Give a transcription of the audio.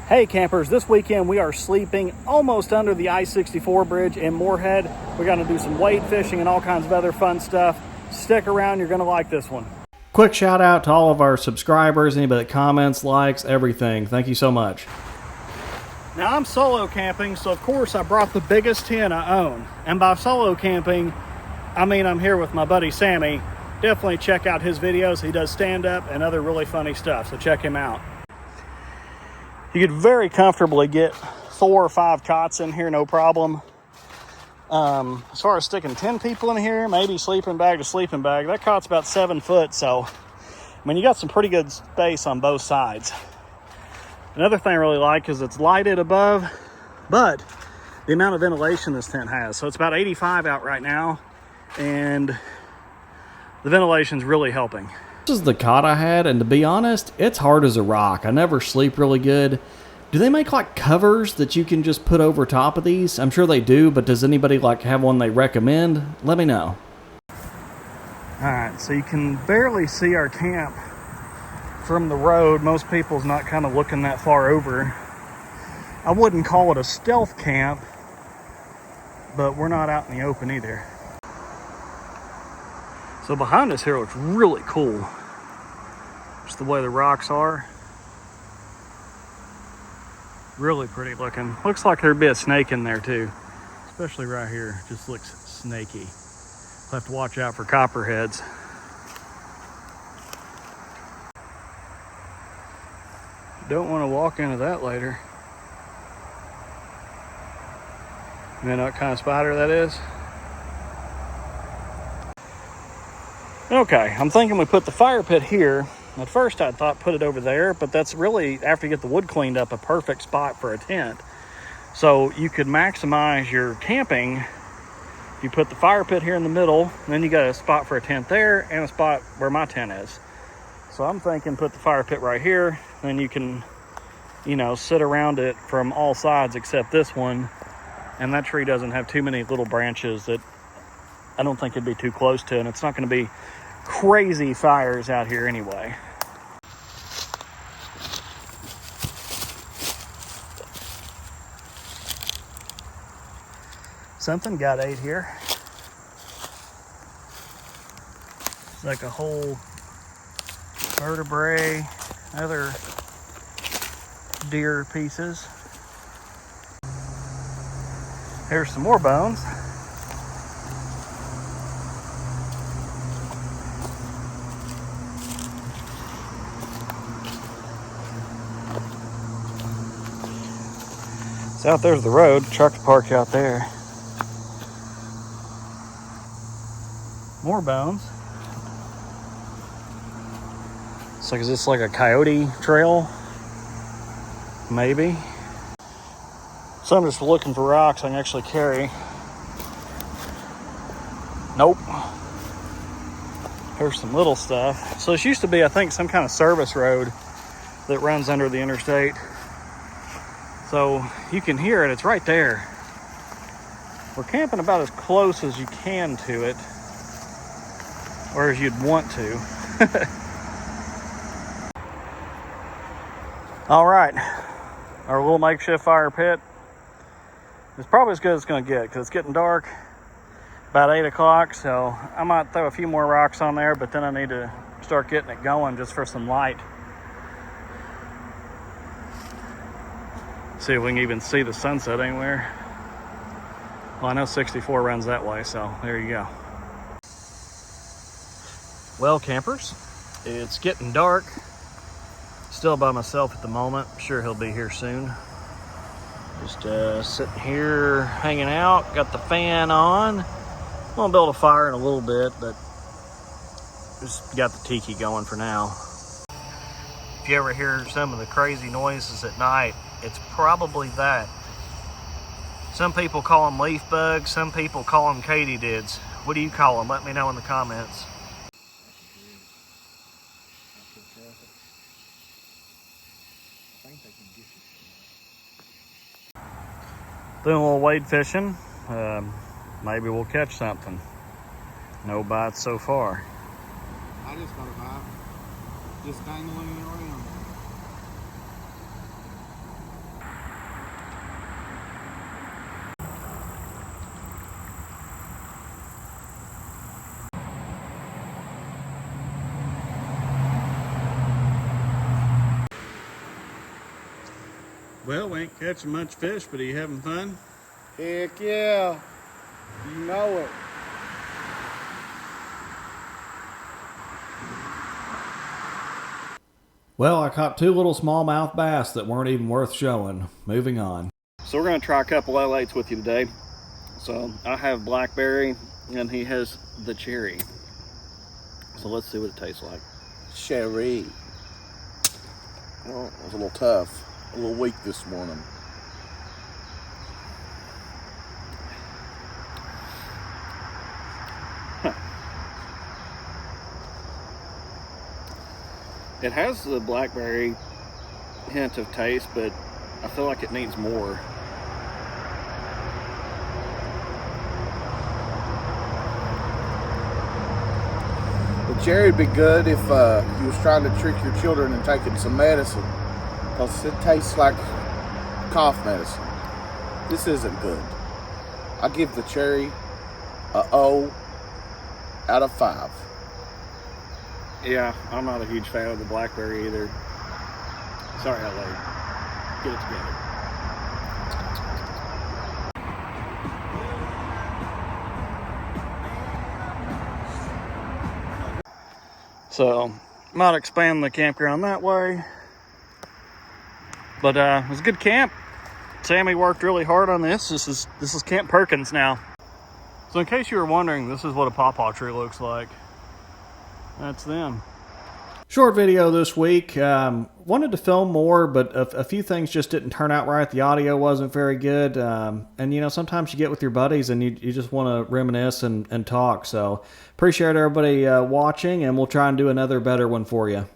Hey campers, this weekend we are sleeping almost under the I64 bridge in Morehead. We're gonna do some wade fishing and all kinds of other fun stuff. Stick around, you're gonna like this one. Quick shout out to all of our subscribers, anybody that comments, likes, everything. Thank you so much. Now I'm solo camping, so of course I brought the biggest tent I own. And by solo camping, I mean I'm here with my buddy Sammy. Definitely check out his videos. He does stand-up and other really funny stuff, so check him out. You could very comfortably get 4 or 5 cots in here, no problem. As far as sticking 10 people in here, maybe sleeping bag to sleeping bag, that cot's about 7 foot, so I mean you got some pretty good space on both sides. Another thing I really like is it's lighted above, but the amount of ventilation this tent has. So it's about 85 out right now, and the ventilation's really helping. This is the cot I had, and to be honest, it's hard as a rock. I never sleep really good. Do they make like covers that you can just put over top of these? I'm sure they do, but does anybody like have one they recommend? Let me know. Alright, so you can barely see our camp from the road. Most people's not kind of looking that far over. I wouldn't call it a stealth camp, but we're not out in the open either. So behind us here looks really cool. Just the way the rocks are. Really pretty looking. Looks like there'd be a snake in there too. Especially right here. Just looks snaky. We'll have to watch out for copperheads. Don't want to walk into that later. You know what kind of spider that is? Okay, I'm thinking we put the fire pit here. At first I thought put it over there, but that's really, after you get the wood cleaned up, a perfect spot for a tent. So you could maximize your camping. You put the fire pit here in the middle, and then you got a spot for a tent there and a spot where my tent is. So I'm thinking put the fire pit right here, then you can, you know, sit around it from all sides except this one. And that tree doesn't have too many little branches that I don't think it'd be too close to, and it's not going to be crazy fires out here anyway. Something got ate here. It's like a whole vertebrae, other deer pieces. Here's some more bones. So out there's the road, truck's parked out there. More bones. So is this like a coyote trail? Maybe. So I'm just looking for rocks I can actually carry. Nope. Here's some little stuff. So this used to be, I think, some kind of service road that runs under the interstate. So you can hear it, it's right there. We're camping about as close as you can to it, or as you'd want to. All right, our little makeshift fire pit is probably as good as it's gonna get, because it's getting dark, about 8 o'clock, so I might throw a few more rocks on there, but then I need to start getting it going just for some light. See if we can even see the sunset anywhere. Well, I know 64 runs that way, so there you go. Well, campers, it's getting dark. Still by myself at the moment. I'm sure he'll be here soon. Just sitting here, hanging out. Got the fan on. I'm gonna build a fire in a little bit, but just got the tiki going for now. If you ever hear some of the crazy noises at night, it's probably that. Some people call them leaf bugs, some people call them katydids. What do you call them? Let me know in the comments. Doing a little wade fishing. Maybe we'll catch something. No bites so far. I just got a bite. Just dangling around. Well, we ain't catching much fish, but are you having fun? Heck yeah. You know it. Well, I caught 2 little smallmouth bass that weren't even worth showing. Moving on. So we're going to try a couple L8s with you today. So I have blackberry and he has the cherry. So let's see what it tastes like. Cherry. Well, it was a little tough. A little weak this morning. It has the blackberry hint of taste, but I feel like it needs more. The cherry would be good if you was trying to trick your children and taking some medicine, because it tastes like cough medicine. This isn't good. I give the cherry a O out of 5. Yeah, I'm not a huge fan of the blackberry either. Sorry, LA. Get it together. So, might expand the campground that way. But it was a good camp. Sammy worked really hard on this. This is Camp Perkins now. So in case you were wondering, this is what a pawpaw tree looks like. That's them. Short video this week. Wanted to film more, but a few things just didn't turn out right. The audio wasn't very good. And you know, sometimes you get with your buddies and you just want to reminisce and talk. So appreciate everybody watching, and we'll try and do another better one for you.